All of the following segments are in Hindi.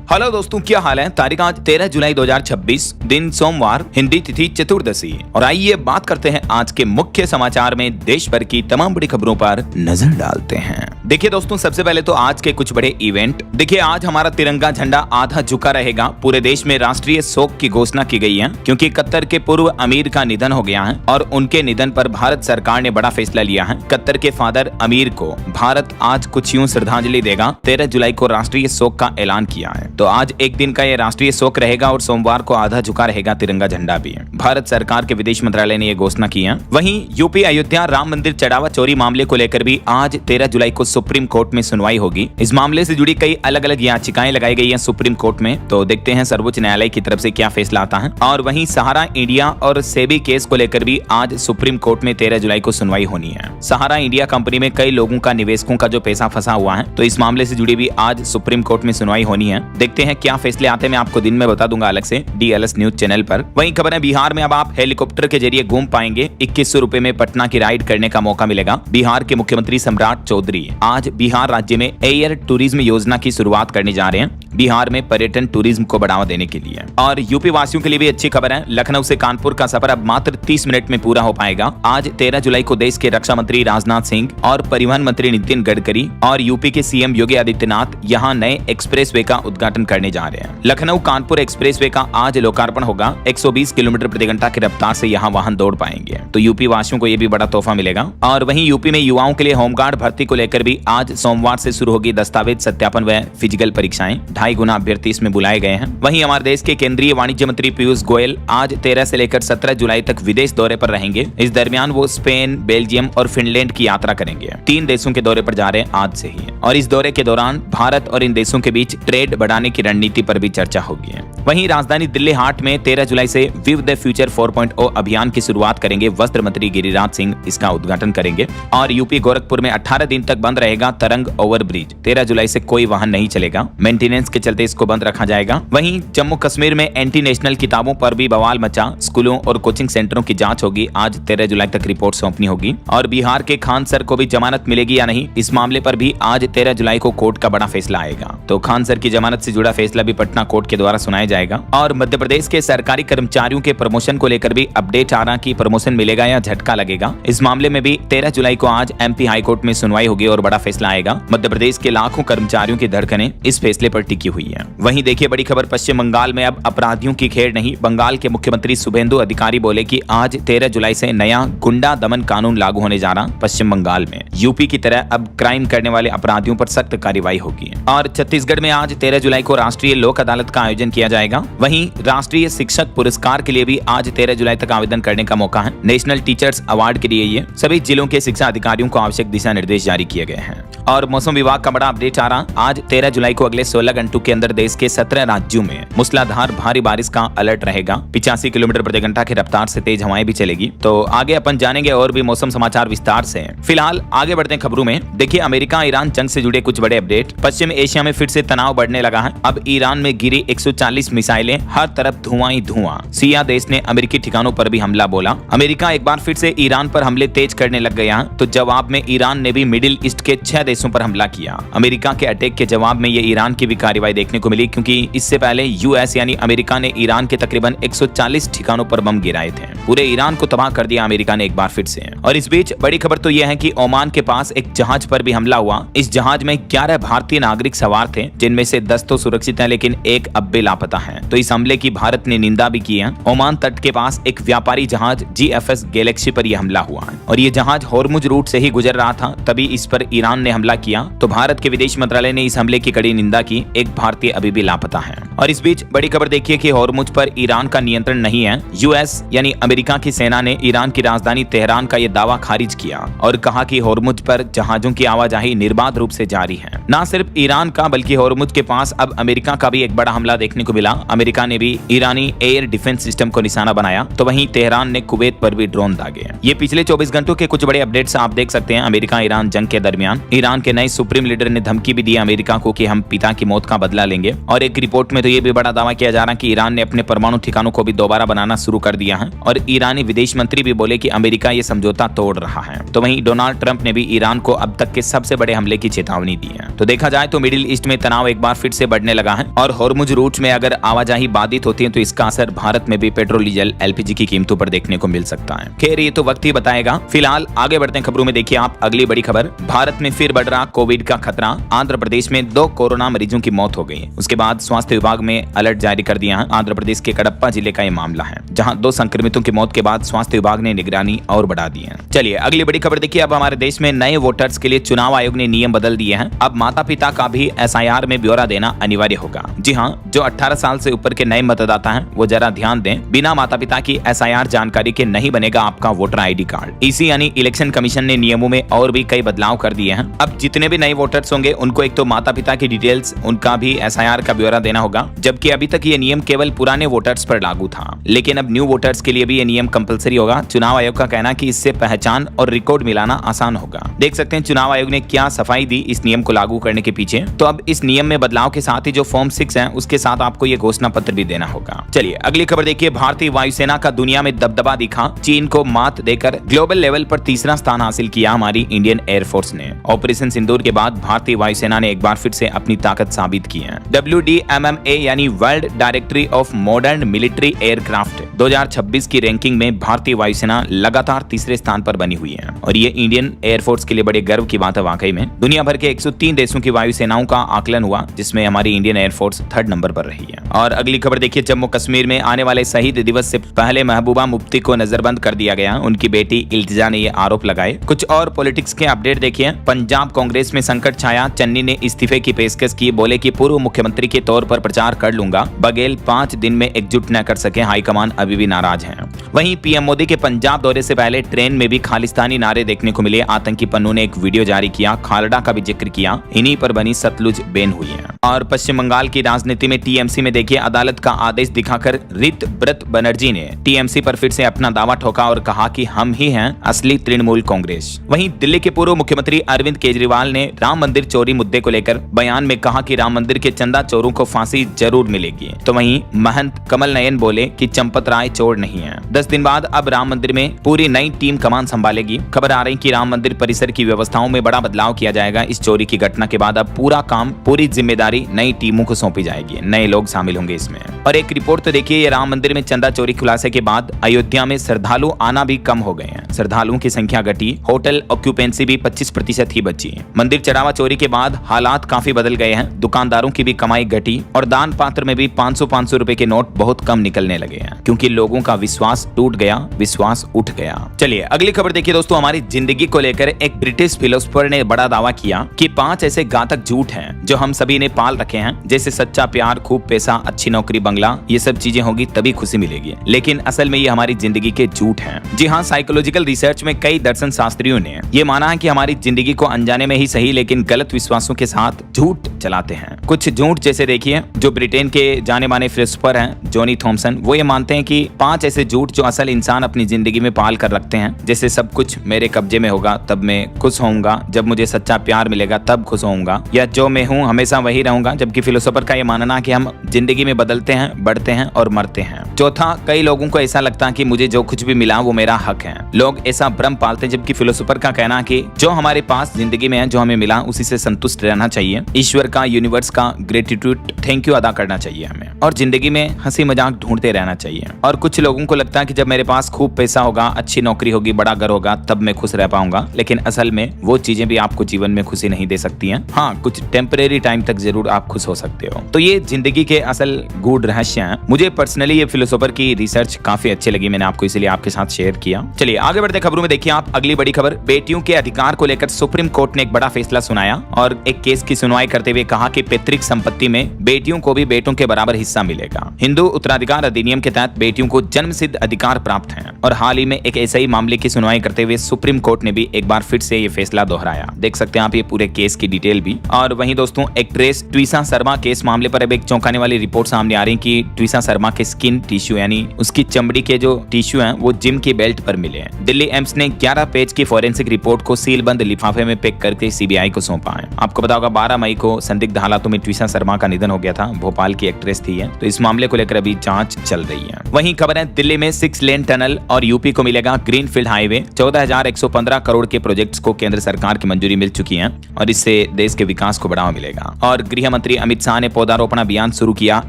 हेलो दोस्तों, क्या हाल है। तारीख आज 13 जुलाई 2026, दिन सोमवार, हिंदी तिथि चतुर्दशी। और आइए बात करते हैं आज के मुख्य समाचार में देश भर की तमाम बड़ी खबरों पर नजर डालते हैं। देखिए दोस्तों, सबसे पहले तो आज के कुछ बड़े इवेंट। देखिए आज हमारा तिरंगा झंडा आधा झुका रहेगा। पूरे देश में राष्ट्रीय शोक की घोषणा की गई है क्योंकि कतर के पूर्व अमीर का निधन हो गया है और उनके निधन पर भारत सरकार ने बड़ा फैसला लिया है। कतर के फादर अमीर को भारत आज कुछ यूं श्रद्धांजलि देगा। 13 जुलाई को राष्ट्रीय शोक का ऐलान किया है, तो आज एक दिन का ये राष्ट्रीय शोक रहेगा और सोमवार को आधा झुका रहेगा तिरंगा झंडा भी। भारत सरकार के विदेश मंत्रालय ने यह घोषणा की है। वहीं यूपी अयोध्या राम मंदिर चढ़ावा चोरी मामले को लेकर भी आज 13 जुलाई को सुप्रीम कोर्ट में सुनवाई होगी। इस मामले से जुड़ी कई अलग अलग याचिकाएं लगाई गई हैं सुप्रीम कोर्ट में, तो देखते हैं सर्वोच्च न्यायालय की तरफ से क्या फैसला आता है। और वहीं सहारा इंडिया और सेबी केस को लेकर भी आज सुप्रीम कोर्ट में 13 जुलाई को सुनवाई होनी है। सहारा इंडिया कंपनी में कई लोगों का, निवेशकों का जो पैसा फंसा हुआ है, तो इस मामले से जुड़ी भी आज सुप्रीम कोर्ट में सुनवाई होनी है। देखते हैं क्या फैसले आते हैं, मैं आपको दिन में बता दूंगा अलग से DLS न्यूज चैनल पर। वहीं खबर है बिहार में अब आप हेलीकॉप्टर के जरिए घूम पाएंगे। 2100 रुपए में पटना की राइड करने का मौका मिलेगा। बिहार के मुख्यमंत्री सम्राट चौधरी आज बिहार राज्य में एयर टूरिज्म योजना की शुरुआत करने जा रहे हैं, बिहार में पर्यटन टूरिज्म को बढ़ावा देने के लिए। और यूपी वासियों के लिए भी अच्छी खबर है। लखनऊ से कानपुर का सफर अब मात्र 30 मिनट में पूरा हो पाएगा। आज 13 जुलाई को देश के रक्षा मंत्री राजनाथ सिंह और परिवहन मंत्री नितिन गडकरी और यूपी के CM योगी आदित्यनाथ यहाँ नए एक्सप्रेसवे का उद्घाटन करने जा रहे हैं। लखनऊ कानपुर एक्सप्रेसवे का आज लोकार्पण होगा। 120 किलोमीटर प्रति घंटा की रफ्तार से यहाँ वाहन दौड़ पाएंगे, तो यूपी वासियों को ये भी बड़ा तोहफा मिलेगा। और वहीं यूपी में युवाओं के लिए होमगार्ड भर्ती को लेकर भी आज सोमवार से शुरू होगी दस्तावेज सत्यापन व फिजिकल परीक्षाएं। 2.5 गुना अभ्यर्थी इसमें बुलाए गए हैं। वहीं हमारे देश के केंद्रीय वाणिज्य मंत्री पीयूष गोयल आज 13 से लेकर 17 जुलाई तक विदेश दौरे पर रहेंगे। इस दरमियान वो स्पेन, बेल्जियम और फिनलैंड की यात्रा करेंगे। 3 देशों के दौरे पर जा रहे हैं आज से ही। और इस दौरे के दौरान भारत और इन देशों के बीच ट्रेड बढ़ाने की रणनीति पर भी चर्चा होगी। वहीं राजधानी दिल्ली हाट में 13 जुलाई से विव द फ्यूचर 4.0 अभियान की शुरुआत करेंगे। वस्त्र मंत्री गिरिराज सिंह इसका उद्घाटन करेंगे। और यूपी गोरखपुर में 18 दिन तक बंद रहेगा तरंग ओवरब्रिज। 13 जुलाई से कोई वाहन नहीं चलेगा, मेंटेनेंस के चलते इसको बंद रखा जाएगा। वहीं जम्मू कश्मीर में एंटी नेशनल किताबों पर भी बवाल मचा। स्कूलों और कोचिंग सेंटरों की जांच होगी। आज 13 जुलाई तक रिपोर्ट सौंपनी होगी। और बिहार के खान सर को भी जमानत मिलेगी या नहीं, इस मामले पर भी आज 13 जुलाई को कोर्ट का बड़ा फैसला आएगा। तो खान सर की जमानत से जुड़ा फैसला भी पटना कोर्ट के द्वारा सुनाया जाएगा। और मध्य प्रदेश के सरकारी कर्मचारियों के प्रमोशन को लेकर भी अपडेट आ रहा कि प्रमोशन मिलेगा या झटका लगेगा। इस मामले में भी 13 जुलाई को आज MP हाई कोर्ट में सुनवाई होगी और बड़ा फैसला आएगा। मध्य प्रदेश के लाखों कर्मचारियों की धड़कनें इस फैसले पर टिकी हुई है। वहीं देखिए बड़ी खबर, पश्चिम बंगाल में अब अपराधियों की खेड़ नहीं। बंगाल के मुख्यमंत्री शुभेंदु अधिकारी बोले कि आज 13 जुलाई से नया गुंडा दमन कानून लागू होने जा रहा पश्चिम बंगाल में। यूपी की तरह अब क्राइम करने वाले अपराधियों पर सख्त कार्रवाई होगी। और छत्तीसगढ़ में आज 13 जुलाई को राष्ट्रीय लोक अदालत का आयोजन किया जाएगा। वहीं राष्ट्रीय शिक्षक पुरस्कार के लिए भी आज 13 जुलाई तक आवेदन करने का मौका है। नेशनल टीचर्स अवार्ड के लिए ये सभी जिलों के शिक्षा अधिकारियों को आवश्यक दिशा निर्देश जारी किए गए हैं। और मौसम विभाग का बड़ा अपडेट आ रहा, आज 13 जुलाई को अगले 16 घंटों के अंदर देश के 17 राज्यों में मूसलाधार भारी बारिश का अलर्ट रहेगा। 85 किलोमीटर प्रति घंटा की रफ्तार से तेज हवाएं भी चलेगी। तो आगे अपन जानेंगे और भी मौसम समाचार विस्तार से। फिलहाल आगे बढ़ते हैं खबरों में। देखिए अमेरिका ईरान जंग से जुड़े कुछ बड़े अपडेट। पश्चिम एशिया में फिर से तनाव बढ़ने लगा है। अब ईरान में गिरी 140 मिसाइलें, हर तरफ धुआं ही धुआं। सिया देश ने अमेरिकी ठिकानों पर भी हमला बोला। अमेरिका एक बार फिर से ईरान पर हमले तेज करने लग गया, तो जवाब में ईरान ने भी मिडिल ईस्ट के 6 देशों पर हमला किया। अमेरिका के अटैक के जवाब में ये ईरान की भी कार्रवाई देखने को मिली, क्योंकि इससे पहले US यानी अमेरिका ने ईरान के तकरीबन 140 ठिकानों पर बम गिराए थे। पूरे ईरान को तबाह कर दिया अमेरिका ने एक बार फिर से। और इस बीच बड़ी खबर तो यह है कि ओमान के पास एक जहाज पर भी हमला हुआ। इस जहाज में 11 भारतीय नागरिक सवार थे, जिनमें से 10 तो सुरक्षित हैं, लेकिन एक अब भी लापता है। तो इस हमले की भारत ने निंदा भी की है। ओमान तट के पास एक व्यापारी जहाज GFS गैलेक्सी पर यह हमला हुआ है और ये जहाज हॉर्मुज रूट से ही गुजर रहा था, तभी इस पर ईरान ने हमला किया। तो भारत के विदेश मंत्रालय ने इस हमले की कड़ी निंदा की। एक भारतीय अभी भी लापता है। और इस बीच बड़ी खबर देखिए कि हॉर्मुज पर ईरान का नियंत्रण नहीं है। US यानी अमेरिका की सेना ने ईरान की राजधानी तेहरान का यह दावा खारिज किया और कहा कि हॉर्मुज पर जहाजों की आवाजाही निर्बाध रूप से जारी है। न सिर्फ ईरान का बल्कि हॉर्मुज के पास अब अमेरिका का भी एक बड़ा हमला देखने को मिला। अमेरिका ने भी ईरानी एयर डिफेंस सिस्टम को निशाना बनाया, तो वहीं तेहरान ने कुवैत पर भी ड्रोन दागे। ये पिछले 24 घंटों के कुछ बड़े अपडेट्स आप देख सकते हैं। अमेरिका ईरान जंग के दरमियान ईरान के नए सुप्रीम लीडर ने धमकी भी दी अमेरिका को कि हम पिता की मौत का बदला लेंगे। और एक रिपोर्ट में तो ये भी बड़ा दावा किया जा रहा है कि ईरान ने अपने परमाणु ठिकानों को भी दोबारा बनाना शुरू कर दिया है और ईरानी विदेश मंत्री भी बोले कि अमेरिका ये समझौता तोड़ रहा है। तो वहीं डोनाल्ड ट्रंप ने भी ईरान को अब तक के सबसे बड़े हमले की चेतावनी दी है। तो देखा जाए तो मिडिल ईस्ट में तनाव एक बार फिर से बढ़ने लगा है और हॉर्मुज रूट में अगर आवाजाही बाधित होती है तो इसका असर भारत में भी पेट्रोल, डीजल, एलपीजी की कीमतों पर देखने को मिल सकता है। खैर ये तो वक्त ही बताएगा। फिलहाल आगे बढ़ते हैं खबरों में। देखिए आप अगली बड़ी खबर, भारत में फिर बढ़ रहा कोविड का खतरा। आंध्र प्रदेश में 2 कोरोना मरीजों की मौत हो गई। उसके बाद स्वास्थ्य विभाग में अलर्ट जारी कर दिया है। आंध्र प्रदेश के कडप्पा जिले का ये मामला है जहां 2 संक्रमितों की मौत के बाद स्वास्थ्य विभाग ने निगरानी और बढ़ा दी है। चलिए अगली बड़ी खबर देखिए। अब हमारे देश में नए वोटर्स के लिए चुनाव आयोग ने नियम बदल दिए हैं। अब माता पिता का भी एसआईआर में ब्यौरा देना अनिवार्य होगा। जी हाँ, जो 18 साल से ऊपर के नए मतदाता हैं वो जरा ध्यान दें। बिना माता पिता की एसआईआर जानकारी के नहीं बनेगा आपका वोटर आईडी कार्ड। ईसी यानी इलेक्शन कमीशन ने नियमों में और भी कई बदलाव कर दिए हैं। अब जितने भी नए वोटर्स होंगे उनको एक तो माता पिता की डिटेल्स, उनका भी एसआईआर का ब्यौरा देना होगा, जबकि अभी तक ये नियम केवल पुराने वोटर्स पर लागू था। लेकिन अब न्यू वोटर्स के लिए भी ये नियम कंपलसरी होगा। चुनाव आयोग का कहना है कि इससे पहचान और रिकॉर्ड मिलाना आसान होगा। देख सकते हैं चुनाव आयोग ने क्या सफाई दी इस नियम को लागू करने के पीछे। तो अब इस नियम में बदलाव के साथ ही जो फॉर्म 6 है उसके साथ आपको ये घोषणा पत्र भी देना होगा। चलिए अगली खबर देखिए। भारतीय वायुसेना का दुनिया में दबदबा दिखा। चीन को मात देकर ग्लोबल लेवल पर तीसरा स्थान हासिल किया हमारी इंडियन एयरफोर्स ने। ऑपरेशन सिंदूर के बाद भारतीय वायुसेना ने एक बार फिर से अपनी ताकत साबित की है। WDMMA यानी world directory of modern military aircraft 2026 की रैंकिंग में भारतीय वायुसेना लगातार तीसरे स्थान पर बनी हुई है और ये इंडियन एयरफोर्स के लिए बड़े गर्व की बात है। वाकई में दुनिया भर के 103 देशों की वायुसेनाओं का आकलन हुआ जिसमें हमारी इंडियन एयरफोर्स 3rd नंबर पर रही है। और अगली खबर देखिए। जम्मू कश्मीर में आने वाले शहीद दिवस से पहले महबूबा मुफ्ती को नजरबंद कर दिया गया। उनकी बेटी इल्तिजा ने ये आरोप लगाए। कुछ और पॉलिटिक्स के अपडेट देखिए। पंजाब कांग्रेस में संकट छाया। चन्नी ने इस्तीफे की पेशकश की। बोले कि पूर्व मुख्यमंत्री के तौर पर प्रचार कर लूंगा। बघेल 5 दिन में एकजुट न कर सके। हाईकमान अभी भी नाराज है। वहीं पीएम मोदी के पंजाब दौरे से पहले ट्रेन में भी खालिस्तानी नारे देखने को मिले। आतंकी पन्नू ने एक वीडियो जारी किया, खालड़ा का भी जिक्र किया। इन्हीं पर बनी सतलुज बैन हुई है। और पश्चिम बंगाल की राजनीति में टीएमसी में देखिए अदालत का आदेश दिखाकर ऋत ब्रत बनर्जी ने टीएमसी पर फिर से अपना दावा ठोका और कहा कि हम ही हैं असली तृणमूल कांग्रेस। वहीं दिल्ली के पूर्व मुख्यमंत्री अरविंद केजरीवाल ने राम मंदिर चोरी मुद्दे को लेकर बयान में कहा कि राम मंदिर के चंदा चोरों को फांसी जरूर मिलेगी। तो वहीं महंत कमल नयन बोले कि चंपत राय चोर नहीं है। 10 दिन बाद अब राम मंदिर में पूरी नई टीम कमान संभालेगी। खबर आ रही कि राम मंदिर परिसर की व्यवस्थाओं में बड़ा बदलाव किया जाएगा। इस चोरी की घटना के बाद अब पूरा काम, पूरी जिम्मेदारी नई टीमों को सौंपी जाएगी। नए लोग शामिल होंगे इसमें। और एक रिपोर्ट तो देखिए, ये राम मंदिर में चंदा चोरी खुलासे के बाद अयोध्या में श्रद्धालु आना भी कम हो गए हैं। श्रद्धालुओं की संख्या घटी। होटल ऑक्यूपेंसी भी 25% ही बची। मंदिर चढ़ावा चोरी के बाद हालात काफी बदल गए हैं। दुकानदारों की भी कमाई घटी और दान पात्र में भी 500 रुपए के नोट बहुत कम निकलने लगे हैं क्योंकि लोगों का विश्वास टूट गया, विश्वास उठ गया। चलिए अगली खबर देखिए दोस्तों। हमारी जिंदगी को लेकर एक ब्रिटिश फिलोसोफर ने बड़ा दावा किया कि 5 ऐसे घातक झूठ हैं जो हम सभी ने पाल रखे हैं, जैसे सच्चा प्यार, खूब पैसा, अच्छी नौकरी, बंगला। ये सब चीजें होगी तभी खुशी मिलेगी, लेकिन असल में ये हमारी जिंदगी के झूठ हैं। जी हाँ, साइकोलॉजिकल रिसर्च में कई दर्शन शास्त्रियों ने ये माना है कि हमारी जिंदगी को अनजाने में ही सही लेकिन गलत विश्वासों के साथ झूठ चलाते हैं। कुछ झूठ जैसे देखिए, जो ब्रिटेन के जाने माने फिलोसोफर हैं जॉनी थॉमसन, वो ये मानते हैं कि 5 ऐसे झूठ जो असल इंसान अपनी जिंदगी में पाल कर रखते हैं, जैसे सब कुछ मेरे कब्जे में होगा तब मैं खुश होऊंगा, जब मुझे सच्चा प्यार मिलेगा तब खुश होऊंगा, या जो मैं हूँ हमेशा वही रहूंगा। जबकि फिलोसोफर का ये मानना कि हम जिंदगी में बदलते हैं, बढ़ते हैं और मरते हैं। चौथा, कई लोगों को ऐसा लगता है कि मुझे जो कुछ भी मिला वो मेरा हक है। लोग ऐसा भ्रम पालते हैं, जबकि फिलोसोफर का कहना है कि जो हमारे पास जिंदगी में है, जो हमें मिला उसी से संतुष्ट रहना चाहिए। ईश्वर का, यूनिवर्स का ग्रेटिट्यूड, थैंक यू अदा करना चाहिए हमें, और जिंदगी में हंसी मजाक ढूंढते रहना चाहिए। और कुछ लोगों को लगता है कि जब मेरे पास खूब पैसा होगा, अच्छी नौकरी होगी, बड़ा घर होगा, तब मैं खुश रह पाऊंगा। लेकिन असल में वो चीजें भी आपको जीवन में खुशी नहीं दे सकती हैं। हाँ, कुछ टेम्परेरी टाइम तक जरूर आप खुश हो सकते हो। तो ये जिंदगी के असल गूढ़ रहस्य हैं। मुझे पर्सनली ये फिलोसोफर की रिसर्च काफी अच्छी लगी, मैंने आपको इसलिए आपके साथ शेयर किया। चलिए आगे बढ़ते खबरों में देखिए आप अगली बड़ी खबर। बेटियों के अधिकार को लेकर सुप्रीम कोर्ट ने एक बड़ा फैसला सुनाया और एक केस की सुनवाई करते हुए कहा कि पैतृक संपत्ति में बेटियों को भी बेटों के बराबर हिस्सा हिस्सा मिलेगा। हिंदू उत्तराधिकार अधिनियम के तहत बेटियों को जन्म सिद्ध अधिकार प्राप्त है और हाल ही में एक ऐसे ही मामले की सुनवाई करते हुए सुप्रीम कोर्ट ने भी एक बार फिर से ये फैसला दोहराया। देख सकते हैं आप ये पूरे केस की डिटेल भी। और वहीं दोस्तों एक्ट्रेस ट्विसा शर्मा केस मामले पर अब एक चौंकाने वाली रिपोर्ट सामने आ रही है कि ट्विसा शर्मा के स्किन टिश्यू यानी उसकी चमड़ी के जो टिश्यू हैं वो जिम की बेल्ट पर मिले हैं। दिल्ली एम्स ने 11 पेज की फॉरेंसिक रिपोर्ट को सीलबंद लिफाफे में पैक करके सीबीआई को सौंपा है। आपको पता होगा 12 मई को संदिग्ध हालातों में ट्विसा शर्मा का निधन हो गया था। भोपाल की एक्ट्रेस थी तो इस मामले को लेकर अभी जांच चल रही है। वहीं खबर है दिल्ली में 6 लेन टनल और यूपी को मिलेगा ग्रीनफील्ड हाईवे। 14,115 करोड़ के प्रोजेक्ट्स को केंद्र सरकार की मंजूरी मिल चुकी है और इससे देश के विकास को बढ़ावा मिलेगा। और गृह मंत्री अमित शाह ने पौधारोपण अभियान शुरू किया।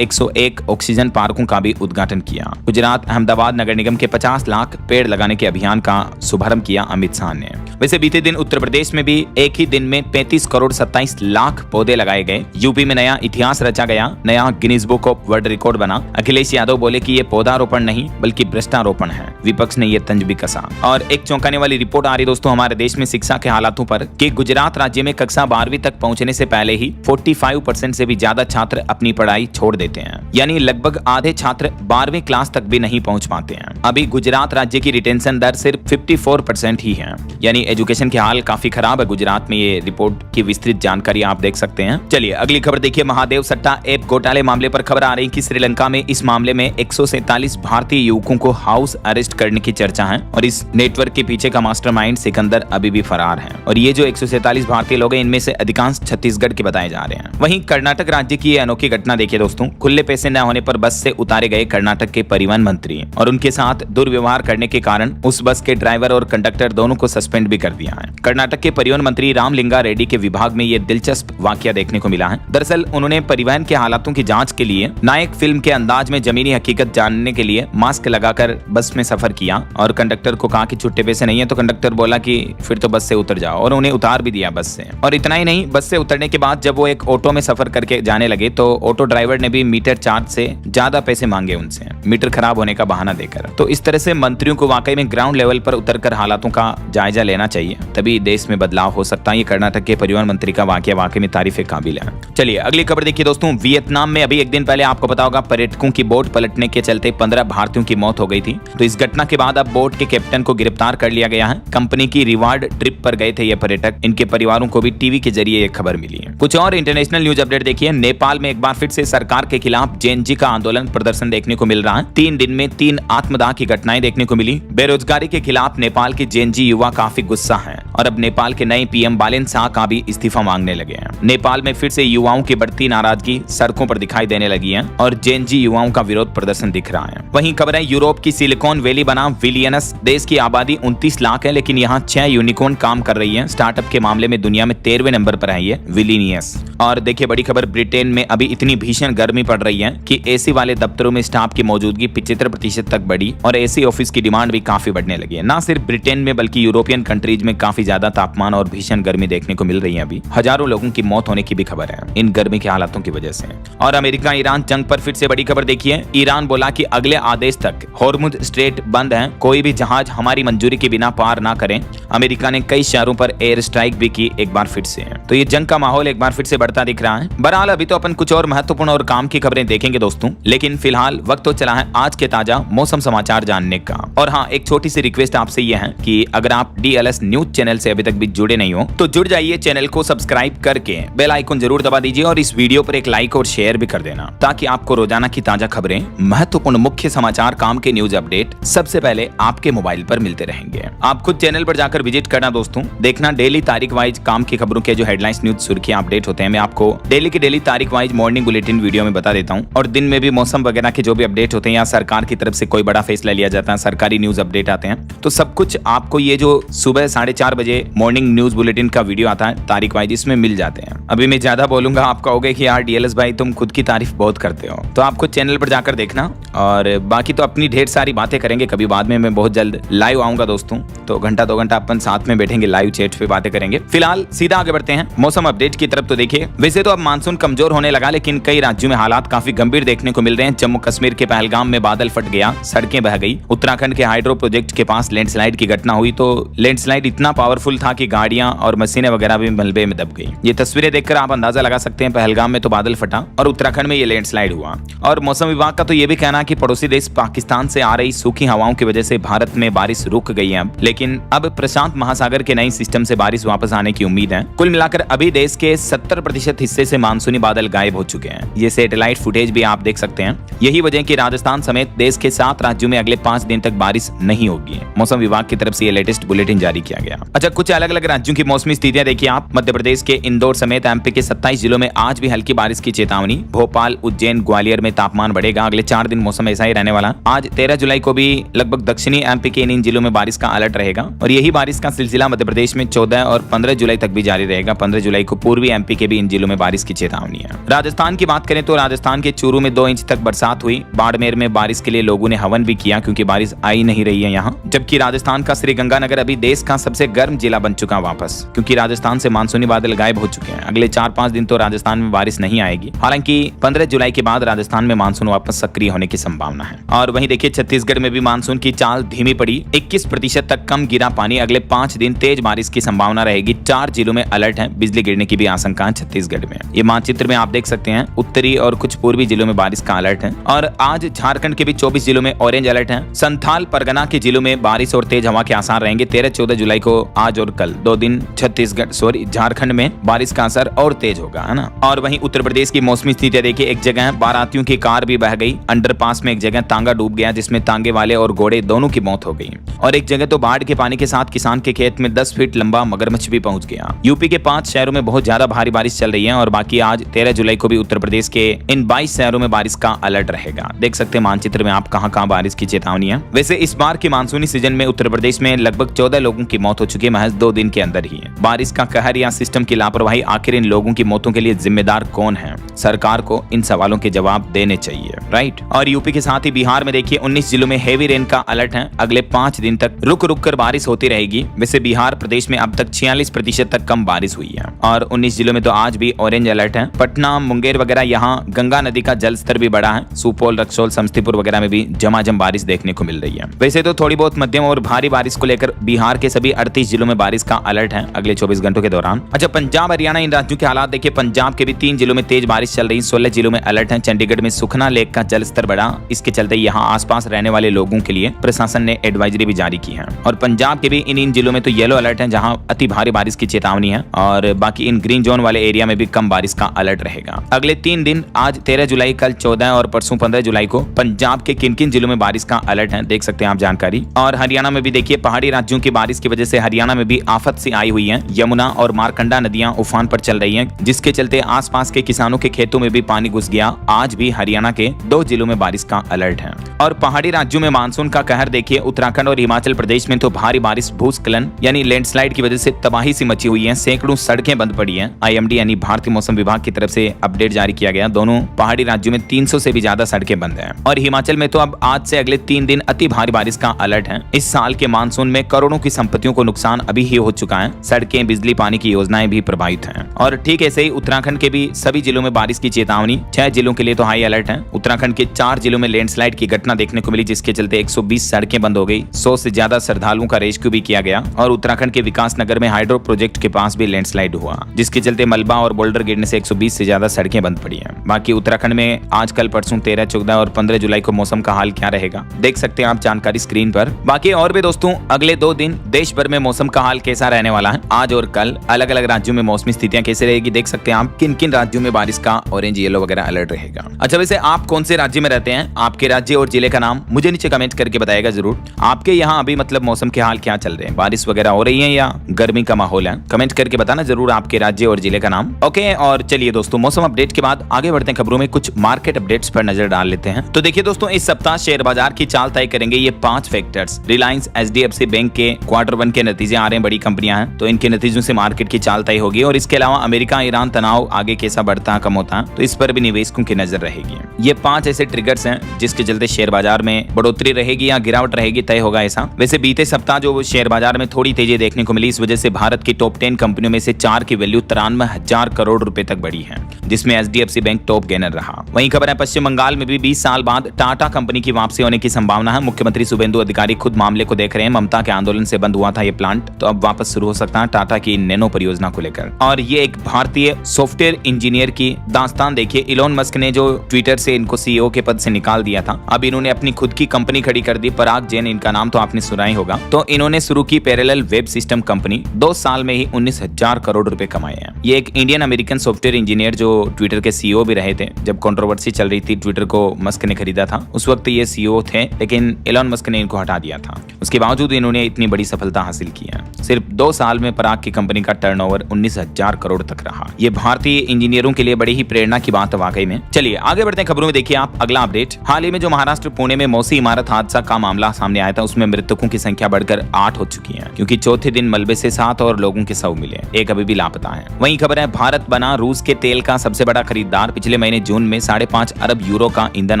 101 ऑक्सीजन पार्कों का भी उद्घाटन किया। गुजरात अहमदाबाद नगर निगम के 50 लाख पेड़ लगाने के अभियान का शुभारंभ किया अमित शाह ने। वैसे बीते दिन उत्तर प्रदेश में भी एक ही दिन में 35 करोड़ 27 लाख पौधे लगाए गए। यूपी में नया इतिहास रचा गया, नया Guinness book of world record बना। अखिलेश यादव बोले कि ये पौधारोपण नहीं बल्कि भ्रष्टारोपण है। विपक्ष ने ये तंज भी कसा। और एक चौंकाने वाली रिपोर्ट आ रही दोस्तों हमारे देश में शिक्षा के हालातों पर कि गुजरात राज्य में कक्षा 12वीं तक पहुंचने से पहले ही 45% से भी ज्यादा छात्र अपनी पढ़ाई छोड़ देते हैं। यानी लगभग आधे छात्र 12वीं क्लास तक भी नहीं पहुंच पाते हैं। अभी गुजरात राज्य की रिटेंशन दर सिर्फ 54% ही है। यानी एजुकेशन के हाल काफी खराब है गुजरात में। ये रिपोर्ट की विस्तृत जानकारी आप देख सकते हैं। चलिए अगली खबर देखिए। महादेव सट्टा ऐप घोटाले मामले पर खबर आ रही कि श्रीलंका में इस मामले में 147 भारतीय युवकों को हाउस अरेस्ट करने की चर्चा है और इस नेटवर्क के पीछे का मास्टरमाइंड सिकंदर अभी भी फरार है। और ये जो 147 भारतीय लोग हैं इनमें से अधिकांश छत्तीसगढ़ के बताए जा रहे हैं। वहीं कर्नाटक राज्य की ये अनोखी घटना देखिए दोस्तों। खुले पैसे न होने पर बस से उतारे गए कर्नाटक के परिवहन मंत्री और उनके साथ दुर्व्यवहार करने के कारण उस बस के ड्राइवर और कंडक्टर दोनों को सस्पेंड भी कर दिया है। कर्नाटक के परिवहन मंत्री रामलिंगा रेड्डी के विभाग में ये दिलचस्प वाकया देखने को मिला है। दरअसल उन्होंने परिवहन के हालातों की जांच के लिए नायक फिल्म के अंदाज में जमीनी हकीकत जानने के लिए मास्क लगाकर बस में सफर किया और कंडक्टर को कहा कि छुट्टे पैसे नहीं है तो कंडक्टर बोला कि फिर तो बस से उतर जाओ और उन्हें उतार भी दिया बस से। और इतना ही नहीं, बस से उतरने के बाद जब वो एक ऑटो में सफर करके जाने लगे तो ऑटो ड्राइवर ने भी मीटर चार्ज से ज्यादा पैसे मांगे उनसे, मीटर खराब होने का बहाना देकर। तो इस तरह से मंत्रियों को वाकई में ग्राउंड लेवल पर उतरकर हालातों का जायजा लेना चाहिए, तभी देश में बदलाव हो सकता है। ये कर्नाटक के परिवहन मंत्री का वाकया वाकई में तारीफ काबिल है। चलिए अगली खबर देखिए दोस्तों। वियतनाम में अभी एक दिन पहले आपको पता होगा पर्यटकों की बोट पलटने के चलते 15 भारतीयों की मौत हो गई थी। तो इस घटना के बाद अब बोट के कैप्टन को गिरफ्तार कर लिया गया है। कंपनी की रिवार्ड ट्रिप पर गए थे ये पर्यटक। इनके परिवारों को भी टीवी के जरिए एक खबर मिली है। कुछ और इंटरनेशनल न्यूज अपडेट देखिए। नेपाल में एक बार फिर से सरकार के खिलाफ जेएनजी का आंदोलन प्रदर्शन देखने को मिल रहा है। 3 दिन में 3 आत्मदाह की घटनाएं देखने को मिली। बेरोजगारी के खिलाफ नेपाल के जेएनजी युवा काफी गुस्सा हैं और अब नेपाल के नए पीएम बालेन शाह का भी इस्तीफा मांगने लगे हैं। नेपाल में फिर से युवाओं की बढ़ती नाराजगी सड़कों पर दिखाई देने लगी है और जेएनजी युवाओं का विरोध प्रदर्शन दिख रहा है। वहीं खबर है यूरोप की सिलिकॉन वैली बना विलियनस। देश की आबादी 29 लाख है लेकिन यहाँ 6 यूनिकॉर्न काम कर रही है। स्टार्टअप के मामले में दुनिया में 13वें नंबर पर है ये विलियनस। और देखिए बड़ी खबर, ब्रिटेन में अभी इतनी भीषण गर्मी पड़ रही है कि एसी वाले दफ्तरों में स्टाफ की मौजूदगी 75% तक बढ़ी और एसी ऑफिस की डिमांड भी काफी बढ़ने लगी है। ना सिर्फ ब्रिटेन में बल्कि यूरोपियन कंट्रीज में काफी ज्यादा तापमान और भीषण गर्मी देखने को मिल रही है। अभी हजारों लोगों की मौत होने की भी खबर है इन गर्मी के हालातों की वजह से। और अमेरिका ईरान जंग पर फिर से बड़ी खबर देखिए। ईरान बोला कि अगले आदेश तक हॉर्मुज स्ट्रेट बंद है, कोई भी जहाज हमारी मंजूरी के बिना पार ना करें। अमेरिका ने कई शहरों पर एयर स्ट्राइक भी की एक बार फिर से। तो ये जंग का माहौल एक बार फिर से बढ़ता दिख रहा है। बहरहाल अभी तो अपन कुछ और महत्वपूर्ण और काम की खबरें देखेंगे दोस्तों, लेकिन फिलहाल वक्त तो चला है आज के ताजा मौसम समाचार जानने का। और हाँ, एक छोटी सी रिक्वेस्ट आपसे ये है कि अगर आप DLS न्यूज चैनल से अभी तक भी जुड़े नहीं हो तो जुड़ जाइए, चैनल को सब्सक्राइब करके बेल आइकन जरूर दबा दीजिए और इस वीडियो पर एक लाइक और शेयर भी कर देना ताकि आपको रोजाना की ताजा खबरें, महत्वपूर्ण मुख्य समाचार, काम के न्यूज अपडेट सबसे पहले आपके मोबाइल पर मिलते रहेंगे। आप खुद चैनल पर जाकर विजिट करना दोस्तों, देखना डेली तारीख वाइज काम की खबरों के जो हेडलाइंस न्यूज सुर्खियां अपडेट होते हैं मैं आपको डेली की डेली तारीख वाइज मॉर्निंग बुलेटिन वीडियो में बता देता हूं। और दिन में भी मौसम वगैरह के जो भी अपडेट होते हैं या सरकार की तरफ से कोई बड़ा फैसला लिया जाता है, सरकारी न्यूज अपडेट आते हैं, तो सब कुछ आपको ये जो सुबह 4:30 बजे मॉर्निंग न्यूज बुलेटिन का वीडियो आता है तारीख वाइज, इसमें मिल जाते हैं। अभी मैं ज्यादा बोलूंगा आप कहोगे कि यार DLS भाई तुम खुद की तारीफ बहुत करते हो, तो आप खुद चैनल पर जाकर देखना। और बाकी तो अपनी ढेर सारी बातें करेंगे कभी बाद में, मैं बहुत जल्द लाइव आऊंगा दोस्तों, तो घंटा 2 घंटा अपन साथ में बैठेंगे, लाइव चैट पे बातें करेंगे। फिलहाल सीधा आगे बढ़ते हैं मौसम अपडेट की तरफ। तो देखिए वैसे तो अब मानसून कमजोर होने लगा लेकिन कई राज्यों में हालात काफी गंभीर देखने को मिल रहे हैं। जम्मू कश्मीर के पहलगाम में बादल फट गया, सड़कें बह गई। उत्तराखंड के हाइड्रो प्रोजेक्ट के पास लैंडस्लाइड की घटना हुई, तो लैंडस्लाइड इतना पावरफुल था कि गाड़ियां और मशीनें वगैरह भी मलबे में दब गई। ये तस्वीरें देखकर आप अंदाजा लगा सकते हैं पहलगाम में तो बादल फटा और उत्तराखंड में ये लैंडस्लाइड हुआ। और मौसम विभाग का तो ये भी कहना है कि पड़ोसी देश पाकिस्तान से आ रही सूखी हवाओं की वजह से भारत में बारिश रुक गई है लेकिन अब प्रशांत महासागर के नए सिस्टम से बारिश वापस आने की उम्मीद है। कुल मिलाकर अभी देश के 70% हिस्से से मानसूनी बादल गायब हो चुके हैं। ये सैटेलाइट फुटेज भी आप देख सकते हैं। यही वजह कि राजस्थान समेत देश के 7 राज्यों में अगले 5 दिन तक बारिश नहीं होगी। मौसम विभाग की तरफ से ये लेटेस्ट बुलेटिन जारी किया गया। अच्छा, कुछ अलग अलग राज्यों की मौसमी स्थितियां देखिए आप। मध्य प्रदेश के इंदौर समेत एमपी के 27 जिलों में आज भी हल्की बारिश की चेतावनी। भोपाल, उज्जैन, ग्वालियर में तापमान बढ़ेगा। अगले 4 दिन मौसम ऐसा ही रहने वाला। आज 13 जुलाई को भी लगभग दक्षिणी एमपी के इन जिलों में बारिश का अलर्ट रहेगा और यही बारिश का सिलसिला मध्य प्रदेश में 14 और 15 जुलाई तक भी जारी रहेगा। 15 जुलाई को पूर्वी एमपी के भी इन जिलों में बारिश की चेतावनी है। राजस्थान की बात करें तो राजस्थान के चूरू में 2 इंच तक बरसात हुई। बाड़मेर में बारिश के लिए लोगों ने हवन भी किया क्योंकि बारिश आई नहीं रही है यहाँ। जबकि राजस्थान का श्रीगंगानगर अभी देश का सबसे गर्म जिला बन चुका वापस क्योंकि राजस्थान से मानसूनी बादल गायब हो चुके हैं। अगले 4-5 दिन तो राजस्थान में बारिश नहीं आएगी। हालांकि 15 जुलाई के बाद राजस्थान में मानसून वापस सक्रिय होने की संभावना है। और वहीं देखिए छत्तीसगढ़ में भी मानसून की चाल धीमी पड़ी। 21% तक कम गिरा पानी। अगले 5 दिन तेज बारिश की संभावना रहेगी। 4 जिलों में अलर्ट है। बिजली गिरने की भी आशंका है छत्तीसगढ़ में। ये मानचित्र में आप देख सकते हैं उत्तरी और कुछ पूर्वी जिलों में बारिश का अलर्ट है। और आज झारखंड के भी 24 जिलों में ऑरेंज अलर्ट है। संथाल परगना के जिलों में बारिश और तेज हवा के आसार रहेंगे। 13-14 जुलाई को आज और कल 2 दिन झारखंड में बारिश का असर और तेज होगा, है ना। और वहीं उत्तर प्रदेश की मौसमी स्थितियां देखिए। एक जगह बारातियों की कार भी बह गई। अंडरपास में एक जगह तांगा डूब गया जिसमें तांगे वाले और घोड़े दोनों की मौत हो गई। और एक जगह तो बाढ़ के पानी के साथ किसान के खेत में 10 फीट लंबा मगरमच्छ भी पहुंच गया। यूपी के 5 शहरों में बहुत ज्यादा भारी बारिश चल रही है और बाकी आज 13 जुलाई को भी उत्तर प्रदेश के इन 22 शहरों में बारिश का अलर्ट रहेगा। देख सकते हैं मानचित्र में आप कहां बारिश की चेतावनी है। वैसे इस बार के मानसूनी सीजन में उत्तर प्रदेश में लगभग 14 लोगों की मौत हो चुकी है महज 2 दिन के अंदर ही। बारिश का कहर या सिस्टम की लापरवाही, आखिर इन लोगों की मौतों के लिए जिम्मेदार कौन है? सरकार को इन सवालों के जवाब देने चाहिए, राइट। और यूपी के साथ ही बिहार में देखिए 19 जिलों में हेवी रेन का अलर्ट है। अगले 5 दिन तक रुक रुक कर बारिश होती रहेगी। वैसे बिहार प्रदेश में अब तक 46% तक कम बारिश हुई है और 19 जिलों में तो आज भी ऑरेंज अलर्ट है। पटना, मुंगेर वगैरह यहाँ गंगा नदी का जल स्तर भी बढ़ा है। सुपौल, रक्सौल, समस्तीपुर वगैरह में भी झमाझम बारिश देखने को मिल रही है। वैसे तो थोड़ी बहुत मध्यम और भारी बारिश को लेकर बिहार के सभी 38 जिलों में बारिश का अलर्ट है अगले 24 घंटों के दौरान। अच्छा, पंजाब, हरियाणा इन राज्यों के हालात देखिए। पंजाब के भी 3 जिलों में तेज बारिश चल रही। 16 जिलों में अलर्ट है। चंडीगढ़ में सुखना लेक का जल स्तर बढ़ा। इसके चलते यहाँ आसपास रहने वाले लोगों के लिए प्रशासन ने एडवाइजरी भी जारी की है। और पंजाब के भी इन जिलों में तो येलो अलर्ट है जहाँ अति भारी बारिश की चेतावनी है और बाकी इन ग्रीन जोन वाले एरिया में भी कम बारिश का अलर्ट रहेगा। अगले 3 दिन आज 13 जुलाई, कल 14 और परसों 15 जुलाई को पंजाब के किन किन जिलों में बारिश का अलर्ट है देख सकते हैं आप जानकारी। और हरियाणा में भी देखिए पहाड़ी राज्यों की बारिश की वजह से हरियाणा में भी आफत से आई हुई है। यमुना और मारकंडा नदियां उफान पर चल रही हैं जिसके चलते आसपास के किसानों के खेतों में भी पानी घुस गया। आज भी हरियाणा के 2 जिलों में बारिश का अलर्ट है। और पहाड़ी राज्यों में मानसून का कहर देखिए। उत्तराखंड और हिमाचल प्रदेश में तो भारी बारिश, भूस्खलन यानी लैंडस्लाइड की वजह से तबाही सी मची हुई है। सैकड़ों सड़कें बंद पड़ी हैं। IMD यानी भारतीय मौसम विभाग की तरफ से अपडेट जारी किया गया। दोनों पहाड़ी राज्यों में 300 से भी ज्यादा सड़कें बंद हैं। और हिमाचल में तो अब आज से अगले 3 दिन अति भारी बारिश का अलर्ट है। इस साल के मानसून में करोड़ों की संपत्तियों को नुकसान अभी ही हो चुका है। सड़कें, बिजली, पानी की योजनाएं भी प्रभावित हैं। और ठीक ऐसे ही उत्तराखंड के भी सभी जिलों में बारिश की चेतावनी। 6 जिलों के लिए तो हाई अलर्ट है। उत्तराखंड के 4 जिलों में लैंडस्लाइड की घटना देखने को मिली जिसके चलते 120 सड़कें बंद हो गई। 100 से ज्यादा श्रद्धालुओं का रेस्क्यू भी किया गया। और उत्तराखंड के विकास नगर में हाइड्रो प्रोजेक्ट के पास भी लैंडस्लाइड हुआ जिसके चलते मलबा और बोल्डर गिरने से 120 से ज्यादा सड़कें बंद पड़ी हैं। बाकी उत्तराखंड में आज, कल, परसों 13, 14 और 15 जुलाई को मौसम का हाल क्या रहेगा देख सकते हैं आप जानकारी स्क्रीन पर। बाकी और भी दोस्तों अगले 2 दिन देश भर में मौसम का हाल कैसा रहने वाला है, आज और कल अलग अलग राज्यों में मौसमी स्थितियां कैसे रहेगी देख सकते हैं आप। किन किन राज्यों में बारिश का ऑरेंज, येलो वगैरह अलर्ट रहेगा। अच्छा, वैसे आप कौन से राज्य में रहते हैं? आपके राज्य और जिले का नाम मुझे नीचे कमेंट करके बताएगा जरूर। आपके यहाँ अभी मतलब मौसम के हाल क्या चल रहे हैं? बारिश वगैरह हो रही है या गर्मी का माहौल है? कमेंट करके बताना जरूर आपके राज्य और जिले का नाम। ओके, और चलिए दोस्तों मौसम अपडेट के बाद आगे बढ़ते हैं खबरों में। कुछ मार्केट अपडेट्स पर नजर डाल लेते हैं। तो देखिए दोस्तों, इस सप्ताह शेयर बाजार की चाल तय करेंगे ये 5 फैक्टर्स। रिलायंस, HDFC बैंक के Q1 के नतीजे आ रहे हैं। बड़ी कंपनियां हैं तो इनके नतीजों से मार्केट की चाल तय होगी। और इसके अलावा अमेरिका ईरान तनाव आगे कैसा बढ़ता है, कम होता है, तो इस पर भी निवेशकों की नजर रहेगी। ये 5 ऐसे ट्रिगर्स हैं जिसके चलते शेयर बाजार में बढ़ोतरी रहेगी या गिरावट रहेगी, तय होगा ऐसा। वैसे बीते सप्ताह जो शेयर बाजार में थोड़ी तेजी देखने को मिली, इस वजह से भारत की टॉप 10 कंपनियों में से 4 की वैल्यू 93,000 करोड़ रुपए तक बढ़ी है जिसमें HDFC बैंक टॉप गेनर रहा। वहीं खबर है पश्चिम बंगाल में भी 20 साल बाद टाटा कंपनी की वापसी होने की संभावना है। मुख्यमंत्री शुभेंदु अधिकारी खुद मामले को देख रहे हैं। ममता के आंदोलन से बंद हुआ था ये प्लांट। प्लांट तो अब वापस शुरू हो सकता है टाटा की नैनो परियोजना को लेकर। और ये एक भारतीय सॉफ्टवेयर इंजीनियर की दास्तान देखिए। इलोन मस्क ने जो ट्विटर से इनको सीईओ के पद से निकाल दिया था, अब इन्होंने अपनी खुद की कंपनी खड़ी कर दी। पराग जैन इनका नाम तो आपने सुना ही होगा। तो इन्होंने शुरू की पैरेलल वेब सिस्टम कंपनी। 2 साल में ही 19,000 करोड़ रुपए कमाए हैं। ये एक इंडियन अमेरिकन सॉफ्टवेयर इंजीनियर जो ट्विटर के सीईओ भी रहे थे। जब कंट्रोवर्सी चल रही थी, ट्विटर को मस्क ने खरीदा था, उस वक्त ये सीईओ थे, लेकिन एलन मस्क ने इनको हटा दिया था। उसके बावजूद इन्होंने इतनी बड़ी सफलता हासिल की है। सिर्फ 2 साल में पराग की कंपनी का टर्नओवर 19,000 करोड़ तक रहा। ये भारतीय इंजीनियरों के लिए बड़ी ही प्रेरणा की बात है वाकई में। चलिए आगे बढ़ते हैं खबरों में। देखिए आप अगला अपडेट। हाल ही में जो महाराष्ट्र पुणे में मौसी इमारत हादसा का मामला सामने आया था, उसमें मृतकों की संख्या बढ़कर 8 हो चुकी है, क्योंकि चौथे दिन मलबे से 7 और लोगों के शव मिले। एक अभी भी लापता है। वहीं खबर है भारत बना रूस के तेल का सबसे बड़ा खरीदार। पिछले महीने जून में 5.5 अरब यूरो का ईंधन